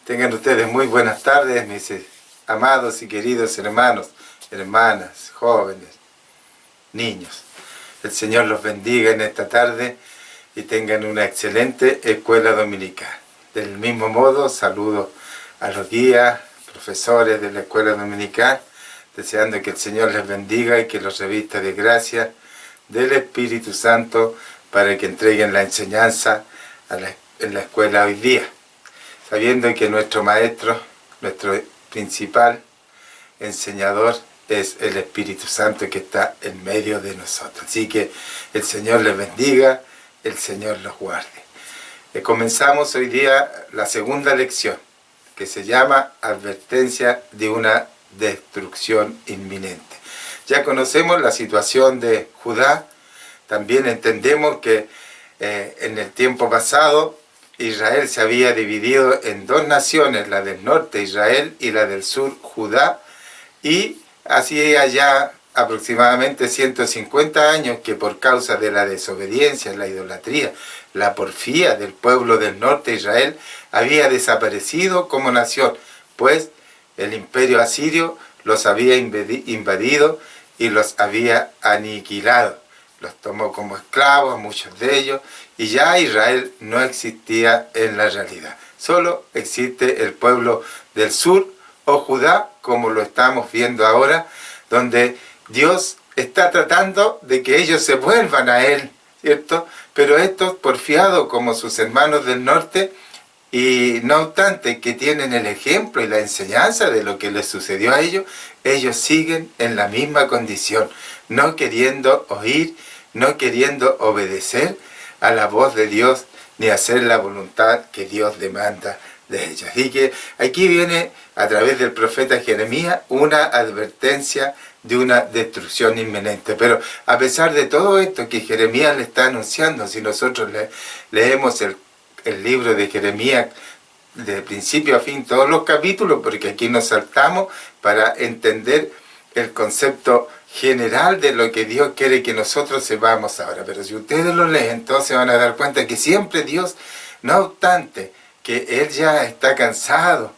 Tengan ustedes muy buenas tardes, mis amados y queridos hermanos, hermanas, jóvenes, niños. El Señor los bendiga en esta tarde y tengan una excelente escuela dominical. Del mismo modo, saludo a los guías, profesores de la escuela dominical, deseando que el Señor les bendiga y que los revista de gracia del Espíritu Santo para que entreguen la enseñanza en la escuela hoy día, sabiendo que nuestro maestro, nuestro principal enseñador es el Espíritu Santo que está en medio de nosotros. Así que el Señor les bendiga, el Señor los guarde. Comenzamos hoy día la segunda lección, que se llama Advertencia de una destrucción inminente. Ya conocemos la situación de Judá, también entendemos que en el tiempo pasado Israel se había dividido en dos naciones, la del norte Israel y la del sur Judá, y hacía ya aproximadamente 150 años que por causa de la desobediencia, la idolatría, la porfía del pueblo del norte Israel había desaparecido como nación, pues el imperio asirio los había invadido y los había aniquilado. Los tomó como esclavos a muchos de ellos y ya Israel no existía en la realidad. Solo existe el pueblo del sur o Judá, como lo estamos viendo ahora, donde Dios está tratando de que ellos se vuelvan a Él, ¿cierto? Pero estos, porfiados como sus hermanos del norte, y no obstante que tienen el ejemplo y la enseñanza de lo que les sucedió a ellos siguen en la misma condición, no queriendo oír, no queriendo obedecer a la voz de Dios, ni hacer la voluntad que Dios demanda de ellos. Así que aquí viene, a través del profeta Jeremías, una advertencia de una destrucción inminente. Pero a pesar de todo esto que Jeremías le está anunciando, si nosotros leemos el libro de Jeremías de principio a fin, todos los capítulos, porque aquí nos saltamos para entender el concepto general de lo que Dios quiere que nosotros sepamos ahora. Pero si ustedes lo leen, entonces van a dar cuenta que siempre Dios, no obstante que Él ya está cansado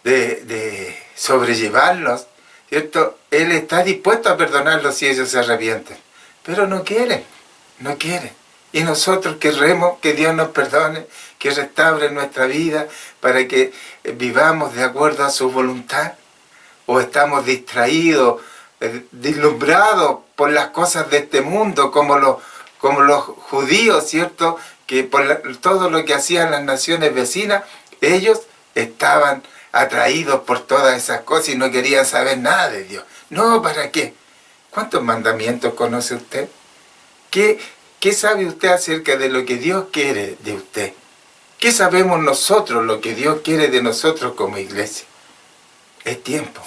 de sobrellevarlos, ¿cierto? Él está dispuesto a perdonarlos si ellos se arrepienten, pero no quieren. Y nosotros queremos que Dios nos perdone, que restaure nuestra vida para que vivamos de acuerdo a su voluntad. O estamos distraídos, deslumbrados por las cosas de este mundo, como los judíos, ¿cierto? Que por todo lo que hacían las naciones vecinas, ellos estaban atraídos por todas esas cosas y no querían saber nada de Dios. No, ¿para qué? ¿Cuántos mandamientos conoce usted? ¿Qué sabe usted acerca de lo que Dios quiere de usted? ¿Qué sabemos nosotros lo que Dios quiere de nosotros como iglesia? Es tiempo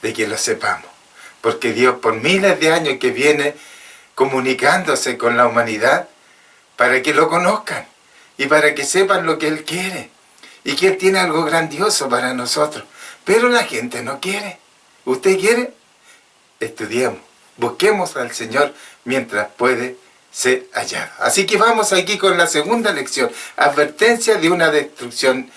de que lo sepamos, porque Dios por miles de años que viene comunicándose con la humanidad para que lo conozcan y para que sepan lo que Él quiere y que Él tiene algo grandioso para nosotros. Pero la gente no quiere. ¿Usted quiere? Estudiemos, busquemos al Señor mientras puede ser hallado. Así que vamos aquí con la segunda lección, advertencia de una destrucción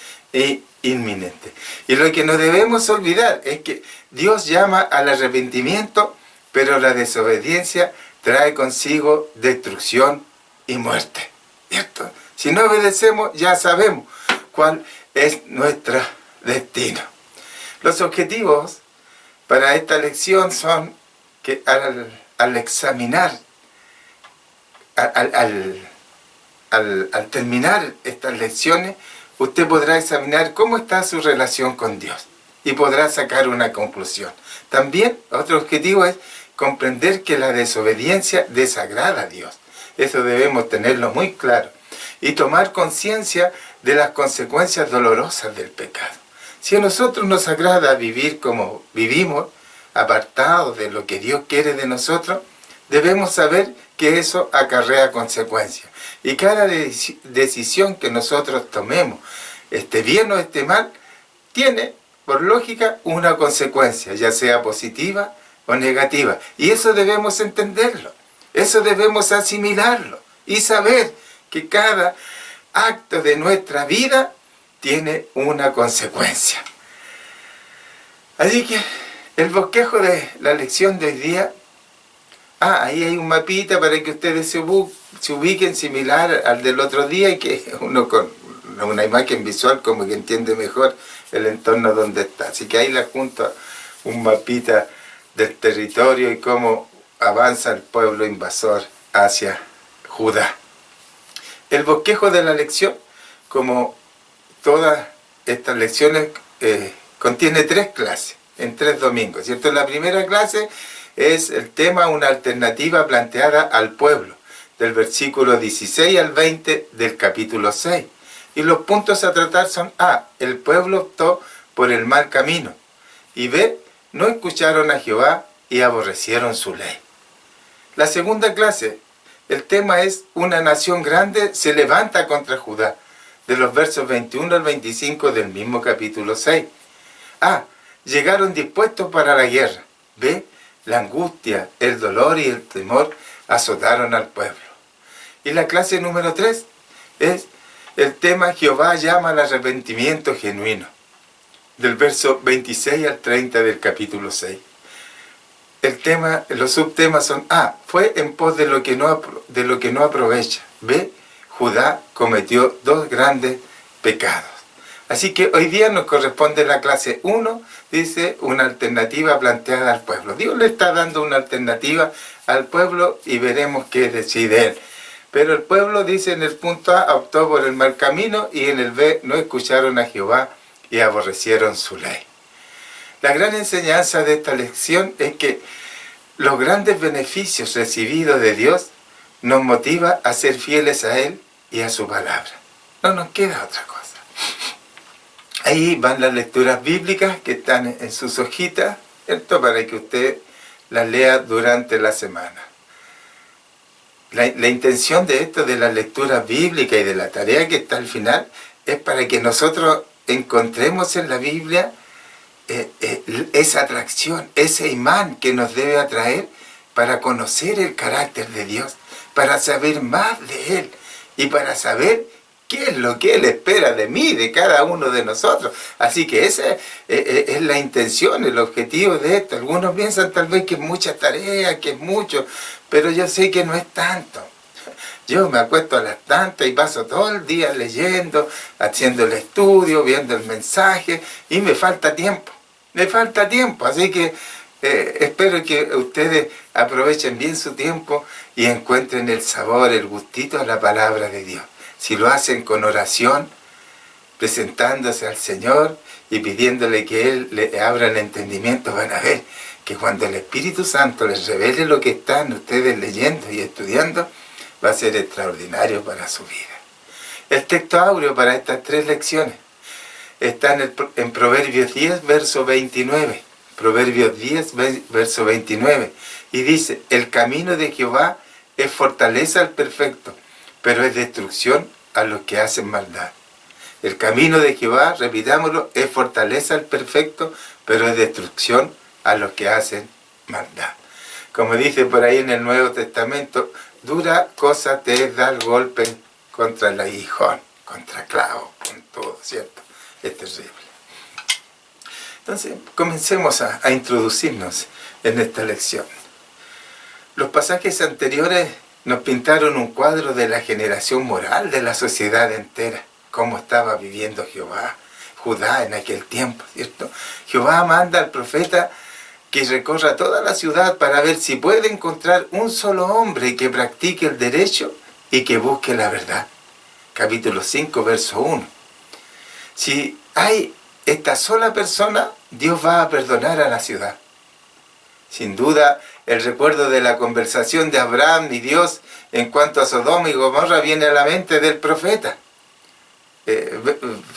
inminente. Y lo que no debemos olvidar es que Dios llama al arrepentimiento, pero la desobediencia trae consigo destrucción y muerte, ¿cierto? Si no obedecemos, ya sabemos cuál es nuestro destino. Los objetivos para esta lección son que al examinar, al terminar estas lecciones, usted podrá examinar cómo está su relación con Dios y podrá sacar una conclusión. También otro objetivo es comprender que la desobediencia desagrada a Dios. Eso debemos tenerlo muy claro. Y tomar conciencia de las consecuencias dolorosas del pecado. Si a nosotros nos agrada vivir como vivimos, apartados de lo que Dios quiere de nosotros, debemos saber que eso acarrea consecuencias. Y cada decisión que nosotros tomemos, esté bien o esté mal, tiene, por lógica, una consecuencia, ya sea positiva o negativa. Y eso debemos entenderlo, eso debemos asimilarlo y saber que cada acto de nuestra vida tiene una consecuencia. Así que el bosquejo de la lección de hoy día, ahí hay un mapita para que ustedes se ubiquen similar al del otro día y que uno con una imagen visual como que entiende mejor el entorno donde está. Así que ahí la junto un mapita del territorio y cómo avanza el pueblo invasor hacia Judá. El bosquejo de la lección, como todas estas lecciones, contiene 3 clases, en 3 domingos, ¿cierto? La primera clase es el tema, una alternativa planteada al pueblo, del versículo 16 al 20 del capítulo 6. Y los puntos a tratar son A, el pueblo optó por el mal camino, y B, no escucharon a Jehová y aborrecieron su ley. La segunda clase, el tema es una nación grande se levanta contra Judá, de los versos 21 al 25 del mismo capítulo 6. A, llegaron dispuestos para la guerra. B, la angustia, el dolor y el temor azotaron al pueblo. Y la clase número 3 es el tema Jehová llama al arrepentimiento genuino, del verso 26 al 30 del capítulo 6. El tema, los subtemas son A, fue en pos de lo que no aprovecha. B, Judá cometió 2 grandes pecados. Así que hoy día nos corresponde la clase 1, dice una alternativa planteada al pueblo. Dios le está dando una alternativa al pueblo y veremos qué decide él. Pero el pueblo, dice en el punto A, optó por el mal camino, y en el B, no escucharon a Jehová y aborrecieron su ley. La gran enseñanza de esta lección es que los grandes beneficios recibidos de Dios nos motiva a ser fieles a Él y a su palabra. No nos queda otra cosa. Ahí van las lecturas bíblicas que están en sus hojitas, ¿cierto? Para que usted las lea durante la semana. La intención de esto, de la lectura bíblica y de la tarea que está al final, es para que nosotros encontremos en la Biblia esa atracción, ese imán que nos debe atraer para conocer el carácter de Dios, para saber más de Él y para saber qué es lo que Él espera de mí, de cada uno de nosotros. Así que esa es la intención, el objetivo de esto. Algunos piensan tal vez que es mucha tarea, que es mucho, pero yo sé que no es tanto. Yo me acuesto a las tantas y paso todo el día leyendo, haciendo el estudio, viendo el mensaje, y me falta tiempo. Me falta tiempo, así que espero que ustedes aprovechen bien su tiempo y encuentren el sabor, el gustito a la palabra de Dios. Si lo hacen con oración, presentándose al Señor y pidiéndole que Él le abra el entendimiento, van a ver que cuando el Espíritu Santo les revele lo que están ustedes leyendo y estudiando, va a ser extraordinario para su vida. El texto áureo para estas 3 lecciones está en Proverbios 10, verso 29. Proverbios 10, verso 29. Y dice, el camino de Jehová es fortaleza al perfecto, pero es destrucción a los que hacen maldad. El camino de Jehová, repitámoslo, es fortaleza al perfecto, pero es destrucción a los que hacen maldad. Como dice por ahí en el Nuevo Testamento, dura cosa te es dar golpe contra el aguijón, contra clavo, con todo, ¿cierto? Es terrible. Entonces, comencemos a introducirnos en esta lección. Los pasajes anteriores nos pintaron un cuadro de la generación moral de la sociedad entera, cómo estaba viviendo Judá en aquel tiempo, ¿cierto? Jehová manda al profeta que recorra toda la ciudad para ver si puede encontrar un solo hombre que practique el derecho y que busque la verdad. Capítulo 5, verso 1. Si hay esta sola persona, Dios va a perdonar a la ciudad. Sin duda, el recuerdo de la conversación de Abraham y Dios en cuanto a Sodoma y Gomorra viene a la mente del profeta.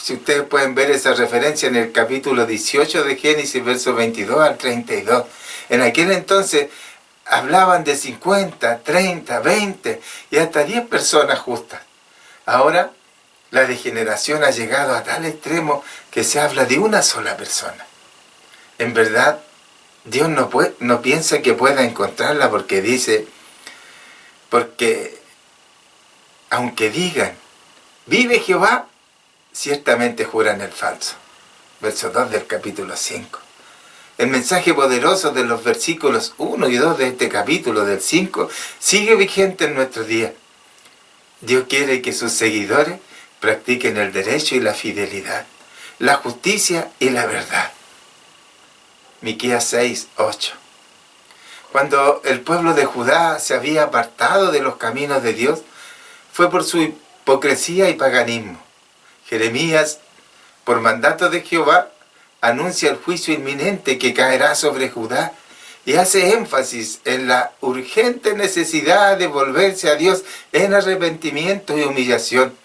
Si ustedes pueden ver esa referencia en el capítulo 18 de Génesis, versos 22 al 32. En aquel entonces hablaban de 50, 30, 20 y hasta 10 personas justas. Ahora la degeneración ha llegado a tal extremo que se habla de una sola persona. En verdad, Dios no piensa que pueda encontrarla porque aunque digan, vive Jehová, ciertamente juran el falso. Verso 2 del capítulo 5. El mensaje poderoso de los versículos 1 y 2 de este capítulo del 5 sigue vigente en nuestro día. Dios quiere que sus seguidores practiquen el derecho y la fidelidad, la justicia y la verdad. Miqueas 6, 8. Cuando el pueblo de Judá se había apartado de los caminos de Dios, fue por su hipocresía y paganismo. Jeremías, por mandato de Jehová, anuncia el juicio inminente que caerá sobre Judá y hace énfasis en la urgente necesidad de volverse a Dios en arrepentimiento y humillación.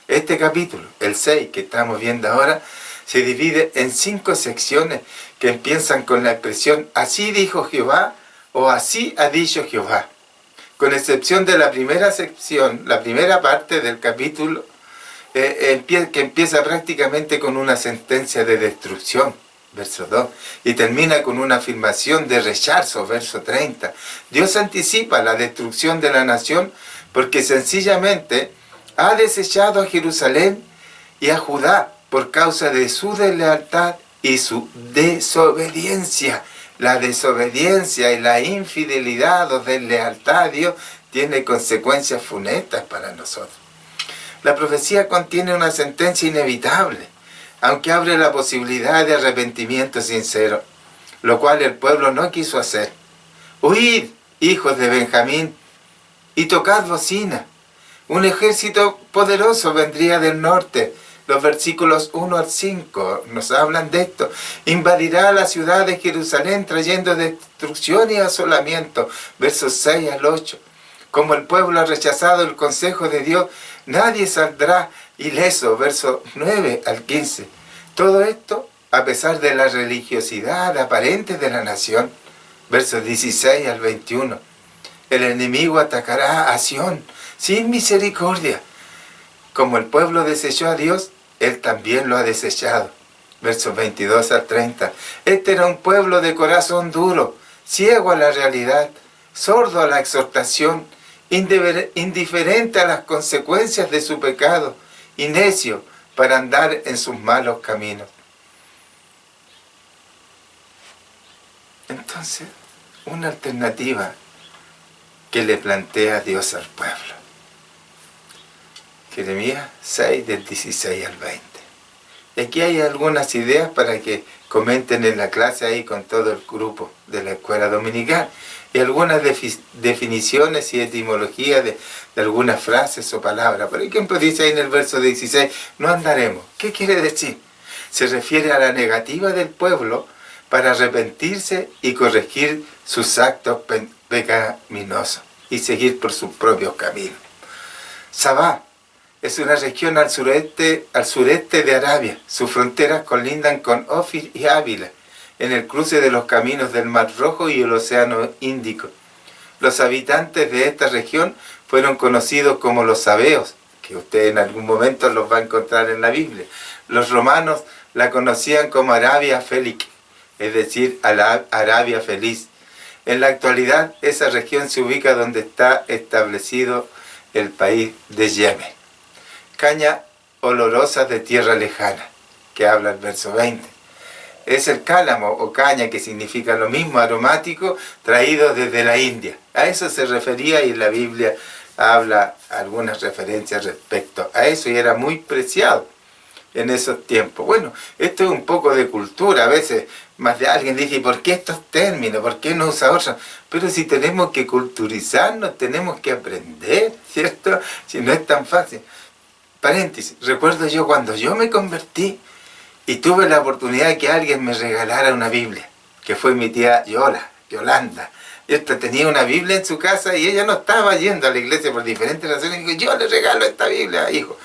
Este capítulo, el 6 que estamos viendo ahora, se divide en 5 secciones que empiezan con la expresión "así dijo Jehová" o "así ha dicho Jehová". Con excepción de la primera sección, la primera parte del capítulo, que empieza prácticamente con una sentencia de destrucción, verso 2, y termina con una afirmación de rechazo, verso 30. Dios anticipa la destrucción de la nación porque sencillamente ha desechado a Jerusalén y a Judá por causa de su deslealtad y su desobediencia. La desobediencia y la infidelidad o deslealtad a Dios tiene consecuencias funestas para nosotros. La profecía contiene una sentencia inevitable, aunque abre la posibilidad de arrepentimiento sincero, lo cual el pueblo no quiso hacer. Huid, hijos de Benjamín, y tocad bocina. Un ejército poderoso vendría del norte. Los versículos 1 al 5 nos hablan de esto. Invadirá la ciudad de Jerusalén trayendo destrucción y asolamiento. Versos 6 al 8. Como el pueblo ha rechazado el consejo de Dios, nadie saldrá ileso. Versos 9 al 15. Todo esto a pesar de la religiosidad aparente de la nación. Versos 16 al 21. El enemigo atacará a Sión sin misericordia. Como el pueblo desechó a Dios, Él también lo ha desechado. Versos 22 al 30. Este era un pueblo de corazón duro, ciego a la realidad, sordo a la exhortación, indiferente a las consecuencias de su pecado y necio para andar en sus malos caminos. Entonces, una alternativa que le plantea Dios al pueblo. Jeremías 6 del 16 al 20. Aquí hay algunas ideas para que comenten en la clase ahí con todo el grupo de la escuela dominical. Y algunas definiciones y etimologías de algunas frases o palabras. Por ejemplo, dice ahí en el verso 16, no andaremos. ¿Qué quiere decir? Se refiere a la negativa del pueblo para arrepentirse y corregir sus actos pecaminosos y seguir por sus propios caminos. Sabá es una región al sureste de Arabia. Sus fronteras colindan con Ofir y Ávila, en el cruce de los caminos del Mar Rojo y el Océano Índico. Los habitantes de esta región fueron conocidos como los sabeos, que usted en algún momento los va a encontrar en la Biblia. Los romanos la conocían como Arabia Felic, es decir, Arabia Feliz. En la actualidad, esa región se ubica donde está establecido el país de Yemen. Caña olorosa de tierra lejana, que habla el verso 20. Es el cálamo o caña, que significa lo mismo, aromático, traído desde la India. A eso se refería y la Biblia habla algunas referencias respecto a eso y era muy preciado en esos tiempos. Bueno, esto es un poco de cultura. A veces más de alguien dice, ¿y por qué estos términos? ¿Por qué no usa otros? Pero si tenemos que culturizarnos, tenemos que aprender, ¿cierto? Si no es tan fácil. Paréntesis, recuerdo yo cuando yo me convertí y tuve la oportunidad de que alguien me regalara una Biblia, que fue mi tía Yolanda. Esta tenía una Biblia en su casa y ella no estaba yendo a la iglesia por diferentes razones. Y dijo, yo le regalo esta Biblia, hijo.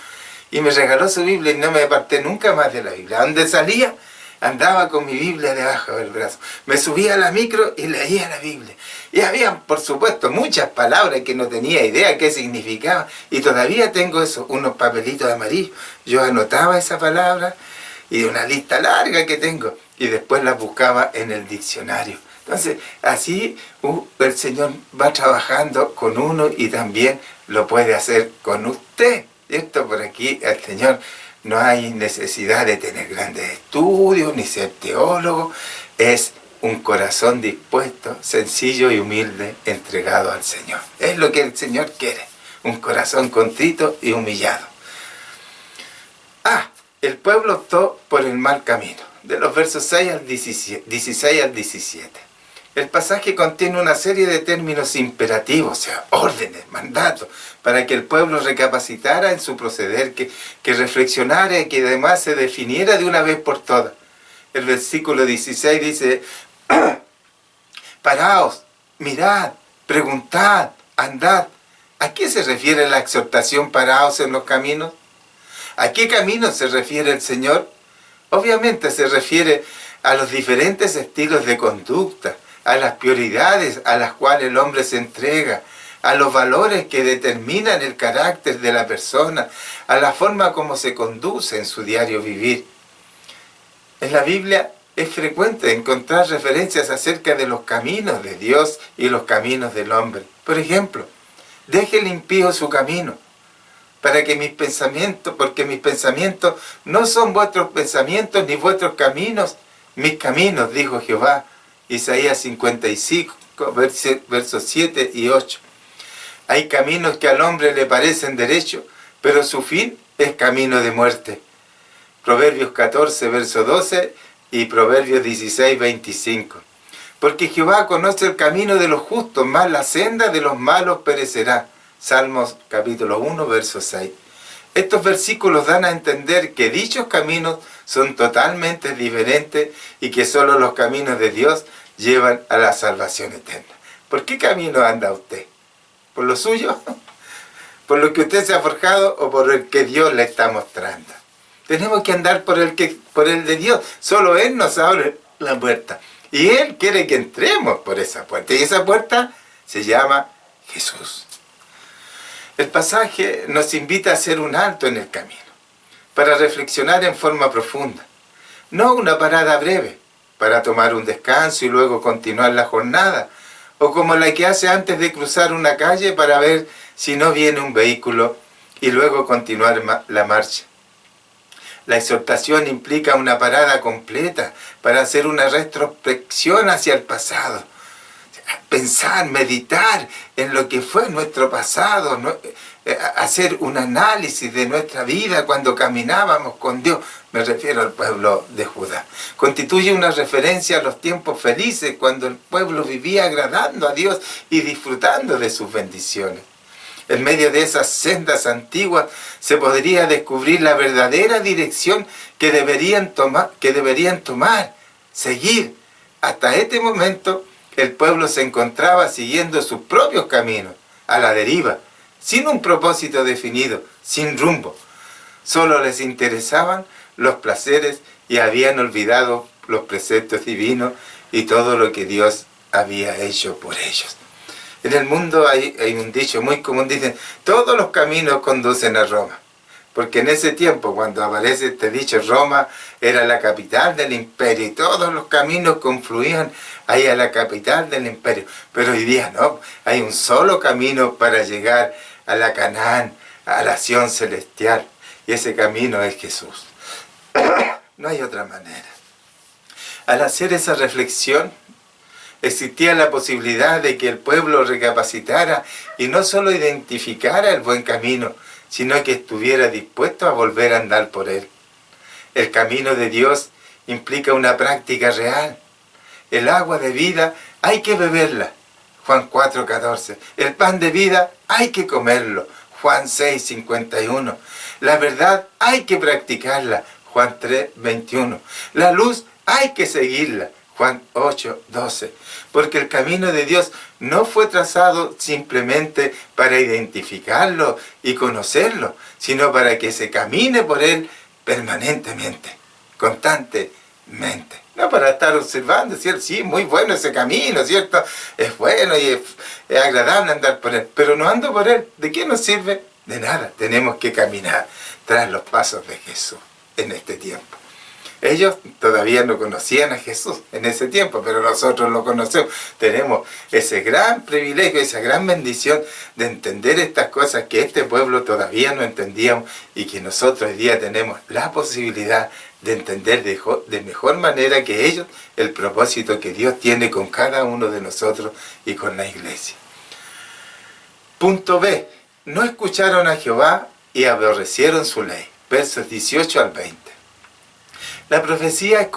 Y me regaló su Biblia y no me aparté nunca más de la Biblia. Donde salía, andaba con mi Biblia debajo del brazo. Me subía a la micro y leía la Biblia. Y había, por supuesto, muchas palabras que no tenía idea qué significaban. Y todavía tengo eso, unos papelitos amarillos. Yo anotaba esa palabra y una lista larga que tengo. Y después las buscaba en el diccionario. Entonces, así el Señor va trabajando con uno y también lo puede hacer con usted. Esto por aquí el Señor No hay necesidad de tener grandes estudios, ni ser teólogo. Es un corazón dispuesto, sencillo y humilde, entregado al Señor. Es lo que el Señor quiere. Un corazón contrito y humillado. El pueblo optó por el mal camino. De los versos 16 al 17. El pasaje contiene una serie de términos imperativos, o sea, órdenes, mandatos, para que el pueblo recapacitara en su proceder, que reflexionara y que además se definiera de una vez por todas. El versículo 16 dice, paraos, mirad, preguntad, andad. ¿A qué se refiere la exhortación paraos en los caminos? ¿A qué camino se refiere el Señor? Obviamente se refiere a los diferentes estilos de conducta, a las prioridades a las cuales el hombre se entrega, a los valores que determinan el carácter de la persona, a la forma como se conduce en su diario vivir. En la Biblia es frecuente encontrar referencias acerca de los caminos de Dios y los caminos del hombre. Por ejemplo, deje el impío su camino, porque mis pensamientos no son vuestros pensamientos ni vuestros caminos, mis caminos, dijo Jehová. Isaías 55, versos 7 y 8. Hay caminos que al hombre le parecen derechos, pero su fin es camino de muerte. Proverbios 14, verso 12 y Proverbios 16, 25. Porque Jehová conoce el camino de los justos, mas la senda de los malos perecerá. Salmos capítulo 1, verso 6. Estos versículos dan a entender que dichos caminos son totalmente diferentes y que solo los caminos de Dios llevan a la salvación eterna. ¿Por qué camino anda usted? ¿Por lo suyo? ¿Por lo que usted se ha forjado o por el que Dios le está mostrando? Tenemos que andar por el de Dios. Solo Él nos abre la puerta. Y Él quiere que entremos por esa puerta. Y esa puerta se llama Jesús. El pasaje nos invita a hacer un alto en el camino, para reflexionar en forma profunda. No una parada breve, para tomar un descanso y luego continuar la jornada, o como la que hace antes de cruzar una calle para ver si no viene un vehículo y luego continuar la marcha. La exhortación implica una parada completa para hacer una retrospección hacia el pasado. Pensar, meditar en lo que fue nuestro pasado, hacer un análisis de nuestra vida cuando caminábamos con Dios. Me refiero al pueblo de Judá. Constituye una referencia a los tiempos felices cuando el pueblo vivía agradando a Dios y disfrutando de sus bendiciones. En medio de esas sendas antiguas se podría descubrir la verdadera dirección que deberían tomar, seguir. Hasta este momento el pueblo se encontraba siguiendo sus propios caminos, a la deriva, sin un propósito definido, sin rumbo. Solo les interesaban los placeres y habían olvidado los preceptos divinos y todo lo que Dios había hecho por ellos. En el mundo hay un dicho muy común, dicen, todos los caminos conducen a Roma. Porque en ese tiempo, cuando aparece este dicho, Roma era la capital del imperio y todos los caminos confluían ahí a la capital del imperio. Pero hoy día no, hay un solo camino para llegar a la Canaán, a la Sión celestial. Y ese camino es Jesús. No hay otra manera. Al hacer esa reflexión, existía la posibilidad de que el pueblo recapacitara y no solo identificara el buen camino, sino que estuviera dispuesto a volver a andar por él. El camino de Dios implica una práctica real. El agua de vida hay que beberla, Juan 4:14. El pan de vida hay que comerlo, Juan 6:51. La verdad hay que practicarla, Juan 3:21. La luz hay que seguirla, Juan 8:12. Porque el camino de Dios no fue trazado simplemente para identificarlo y conocerlo, sino para que se camine por él permanentemente, constantemente. No para estar observando, ¿cierto? Sí, muy bueno ese camino, ¿cierto? Es bueno y es agradable andar por él, pero no ando por él. ¿De qué nos sirve? De nada. Tenemos que caminar tras los pasos de Jesús en este tiempo. Ellos todavía no conocían a Jesús en ese tiempo, pero nosotros lo conocemos. Tenemos ese gran privilegio, esa gran bendición de entender estas cosas que este pueblo todavía no entendíamos y que nosotros hoy día tenemos la posibilidad de entender de mejor manera que ellos el propósito que Dios tiene con cada uno de nosotros y con la iglesia. Punto B. No escucharon a Jehová y aborrecieron su ley. Versos 18 al 20. La profecía es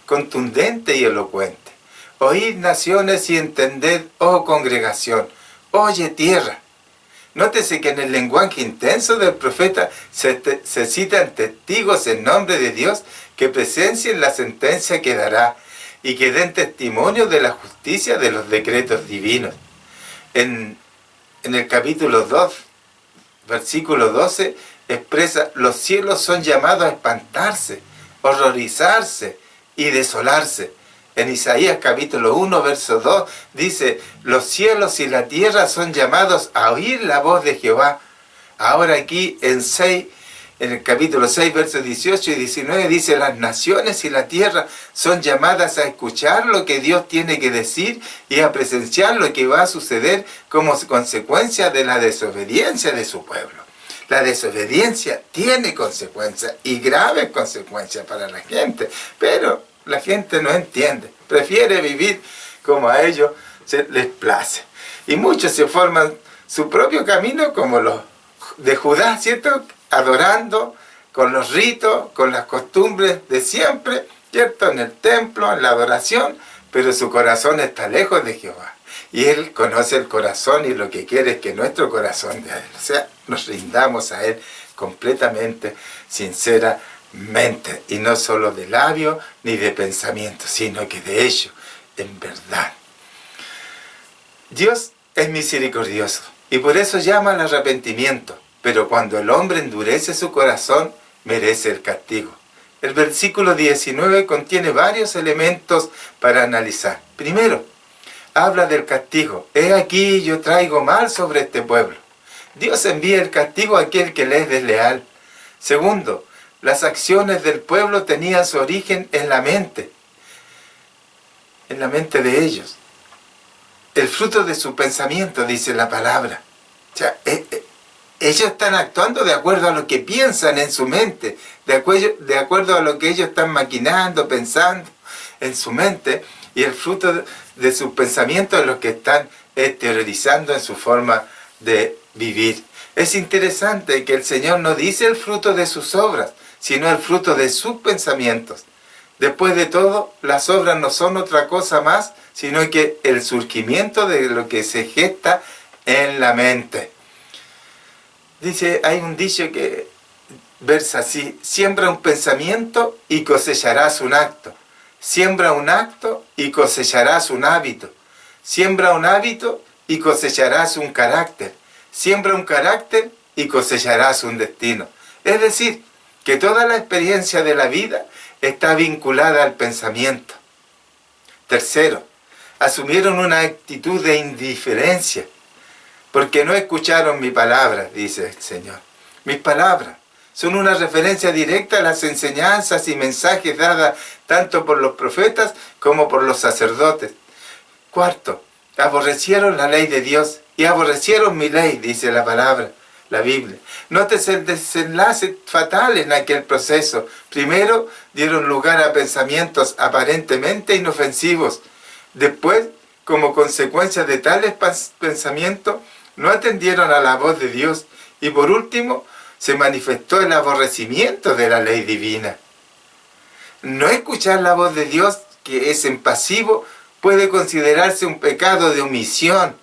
contundente y elocuente. Oíd naciones y entended, oh congregación. Oye tierra. Nótese que en el lenguaje intenso del profeta se citan testigos en nombre de Dios que presencien la sentencia que dará y que den testimonio de la justicia de los decretos divinos. En el capítulo 2, versículo 12, expresa: los cielos son llamados a espantarse, horrorizarse y desolarse. En Isaías capítulo 1, verso 2, dice: los cielos y la tierra son llamados a oír la voz de Jehová. Ahora aquí en el capítulo 6, versos 18 y 19, dice: las naciones y la tierra son llamadas a escuchar lo que Dios tiene que decir y a presenciar lo que va a suceder como consecuencia de la desobediencia de su pueblo. La desobediencia tiene consecuencias y graves consecuencias para la gente, pero la gente no entiende, prefiere vivir como a ellos les place. Y muchos se forman su propio camino como los de Judá, ¿cierto? Adorando con los ritos, con las costumbres de siempre, ¿cierto? En el templo, en la adoración, pero su corazón está lejos de Jehová. Y Él conoce el corazón y lo que quiere es que nuestro corazón de Él, o sea, nos rindamos a Él completamente, sinceramente, y no solo de labio ni de pensamiento, sino que de hecho, en verdad. Dios es misericordioso y por eso llama al arrepentimiento, pero cuando el hombre endurece su corazón, merece el castigo. El versículo 19 contiene varios elementos para analizar. Primero, habla del castigo. He aquí yo traigo mal sobre este pueblo. Dios envía el castigo a aquel que le es desleal. Segundo, las acciones del pueblo tenían su origen en la mente de ellos. El fruto de su pensamiento, dice la palabra. O sea, ellos están actuando de acuerdo a lo que piensan en su mente, de acuerdo a lo que ellos están maquinando, pensando en su mente, y el fruto de sus pensamientos es lo que están exteriorizando en su forma de vivir. Es interesante que el Señor no dice el fruto de sus obras, sino el fruto de sus pensamientos. Después de todo, las obras no son otra cosa más, sino que el surgimiento de lo que se gesta en la mente. Dice, hay un dicho que versa así: siembra un pensamiento y cosecharás un acto. Siembra un acto y cosecharás un hábito. Siembra un hábito y cosecharás un carácter. Siembra un carácter y cosecharás un destino. Es decir, que toda la experiencia de la vida está vinculada al pensamiento. Tercero, asumieron una actitud de indiferencia, porque no escucharon mi palabra, dice el Señor. Mis palabras son una referencia directa a las enseñanzas y mensajes dadas tanto por los profetas como por los sacerdotes. Cuarto, aborrecieron la ley de Dios y aborrecieron mi ley, dice la palabra, la Biblia. Nótese el desenlace fatal en aquel proceso. Primero, dieron lugar a pensamientos aparentemente inofensivos. Después, como consecuencia de tales pensamientos, no atendieron a la voz de Dios. Y por último, se manifestó el aborrecimiento de la ley divina. No escuchar la voz de Dios, que es en pasivo, puede considerarse un pecado de omisión.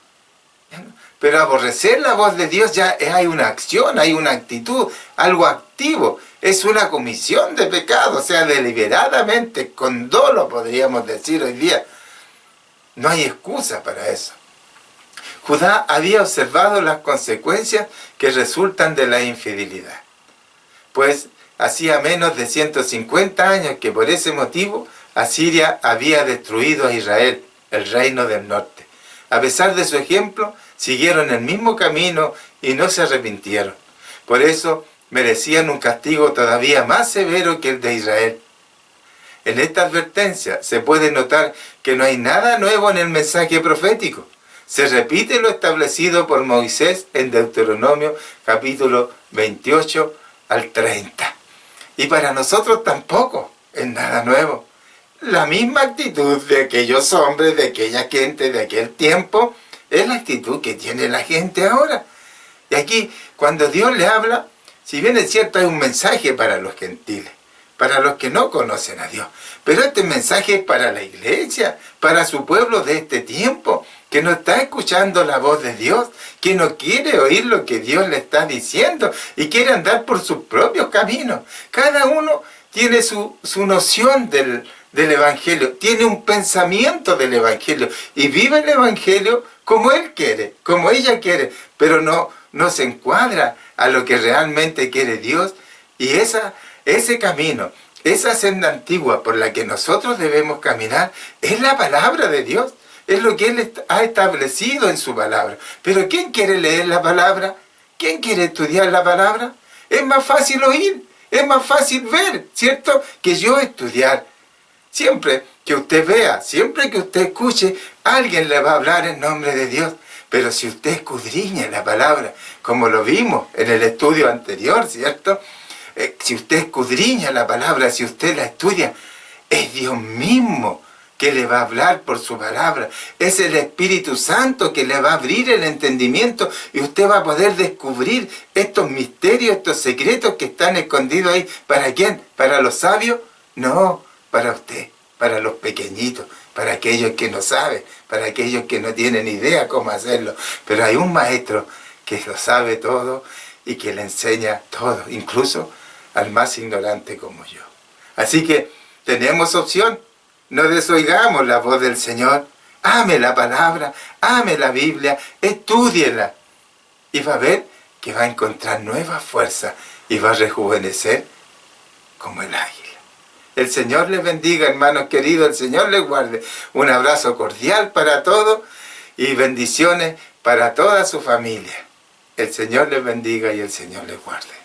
Pero aborrecer la voz de Dios ya hay una acción, hay una actitud, algo activo. Es una comisión de pecado, o sea, deliberadamente, con dolo podríamos decir hoy día. No hay excusa para eso. Judá había observado las consecuencias que resultan de la infidelidad, pues hacía menos de 150 años que por ese motivo Asiria había destruido a Israel, el reino del norte. A pesar de su ejemplo, siguieron el mismo camino y no se arrepintieron. Por eso merecían un castigo todavía más severo que el de Israel. En esta advertencia se puede notar que no hay nada nuevo en el mensaje profético. Se repite lo establecido por Moisés en Deuteronomio capítulo 28 al 30. Y para nosotros tampoco es nada nuevo. La misma actitud de aquellos hombres, de aquella gente, de aquel tiempo, es la actitud que tiene la gente ahora. Y aquí, cuando Dios le habla, si bien es cierto, hay un mensaje para los gentiles, para los que no conocen a Dios. Pero este mensaje es para la iglesia, para su pueblo de este tiempo, que no está escuchando la voz de Dios, que no quiere oír lo que Dios le está diciendo y quiere andar por sus propios caminos. Cada uno tiene su noción del Evangelio, tiene un pensamiento del Evangelio y vive el Evangelio como él quiere, como ella quiere, pero no se encuadra a lo que realmente quiere Dios. Y ese camino, esa senda antigua por la que nosotros debemos caminar, es la palabra de Dios. Es lo que Él ha establecido en su palabra. Pero ¿quién quiere leer la palabra? ¿Quién quiere estudiar la palabra? Es más fácil oír, es más fácil ver, ¿cierto? Que yo estudiar. Siempre que usted vea, siempre que usted escuche, alguien le va a hablar en nombre de Dios. Pero si usted escudriña la palabra, como lo vimos en el estudio anterior, ¿cierto? Si usted escudriña la palabra, si usted la estudia, es Dios mismo que le va a hablar por su palabra. Es el Espíritu Santo que le va a abrir el entendimiento y usted va a poder descubrir estos misterios, estos secretos que están escondidos ahí. ¿Para quién? ¿Para los sabios? No, para usted, para los pequeñitos, para aquellos que no saben, para aquellos que no tienen idea cómo hacerlo. Pero hay un maestro que lo sabe todo y que le enseña todo, incluso al más ignorante como yo. Así que tenemos opción. No desoigamos la voz del Señor. Ame la palabra, ame la Biblia, estúdiela. Y va a ver que va a encontrar nueva fuerza y va a rejuvenecer como el águila. El Señor les bendiga, hermanos queridos, el Señor les guarde. Un abrazo cordial para todos y bendiciones para toda su familia. El Señor les bendiga y el Señor les guarde.